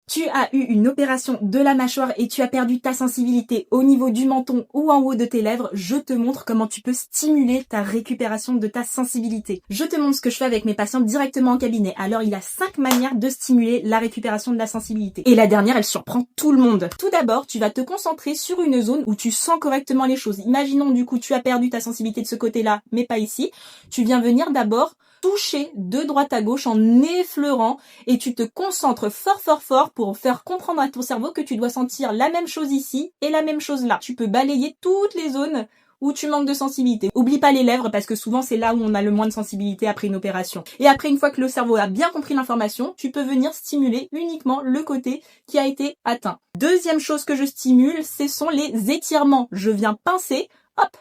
Tu as eu une opération de la mâchoire et tu as perdu ta sensibilité au niveau du menton ou en haut de tes lèvres, je te montre comment tu peux stimuler ta récupération de ta sensibilité. Je te montre ce que je fais avec mes patients directement en cabinet. Alors il y a 5 manières de stimuler la récupération de la sensibilité. Et la dernière, elle surprend tout le monde. Tout d'abord, tu vas te concentrer sur une zone où tu sens correctement les choses. Imaginons du coup tu as perdu ta sensibilité de ce côté-là, mais pas ici. Tu viens venir d'abord toucher de droite à gauche en effleurant et tu te concentres fort pour faire comprendre à ton cerveau que tu dois sentir la même chose ici et la même chose là. Tu peux balayer toutes les zones où tu manques de sensibilité. Oublie pas les lèvres parce que souvent c'est là où on a le moins de sensibilité après une opération. Et après, une fois que le cerveau a bien compris l'information, tu peux venir stimuler uniquement le côté qui a été atteint. Deuxième chose que je stimule, ce sont les étirements. Je viens pincer, hop,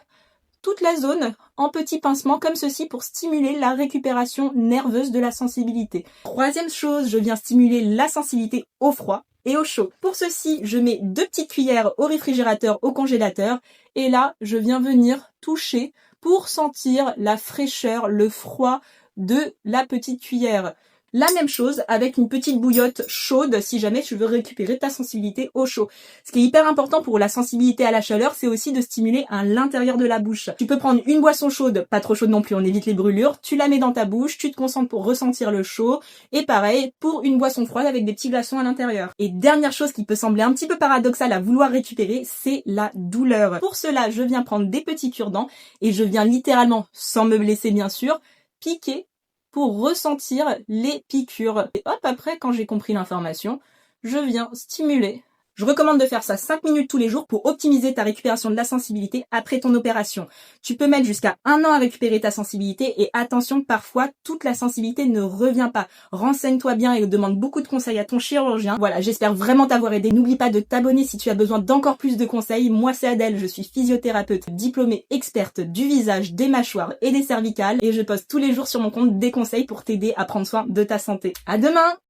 toute la zone en petits pincements comme ceci pour stimuler la récupération nerveuse de la sensibilité. Troisième chose, je viens stimuler la sensibilité au froid et au chaud. Pour ceci, je mets 2 petites cuillères au réfrigérateur, au congélateur et là, je viens venir toucher pour sentir la fraîcheur, le froid de la petite cuillère. La même chose avec une petite bouillotte chaude si jamais tu veux récupérer ta sensibilité au chaud. Ce qui est hyper important pour la sensibilité à la chaleur, c'est aussi de stimuler à l'intérieur de la bouche. Tu peux prendre une boisson chaude, pas trop chaude non plus, on évite les brûlures, tu la mets dans ta bouche, tu te concentres pour ressentir le chaud, et pareil pour une boisson froide avec des petits glaçons à l'intérieur. Et dernière chose qui peut sembler un petit peu paradoxale à vouloir récupérer, c'est la douleur. Pour cela, je viens prendre des petits cure-dents et je viens littéralement, sans me blesser bien sûr, piquer pour ressentir les piqûres. Et hop, après, quand j'ai compris l'information, je viens stimuler. Je recommande de faire ça 5 minutes tous les jours pour optimiser ta récupération de la sensibilité après ton opération. Tu peux mettre jusqu'à 1 an à récupérer ta sensibilité et attention, parfois, toute la sensibilité ne revient pas. Renseigne-toi bien et demande beaucoup de conseils à ton chirurgien. Voilà, j'espère vraiment t'avoir aidé. N'oublie pas de t'abonner si tu as besoin d'encore plus de conseils. Moi, c'est Adèle, je suis physiothérapeute diplômée experte du visage, des mâchoires et des cervicales et je poste tous les jours sur mon compte des conseils pour t'aider à prendre soin de ta santé. À demain!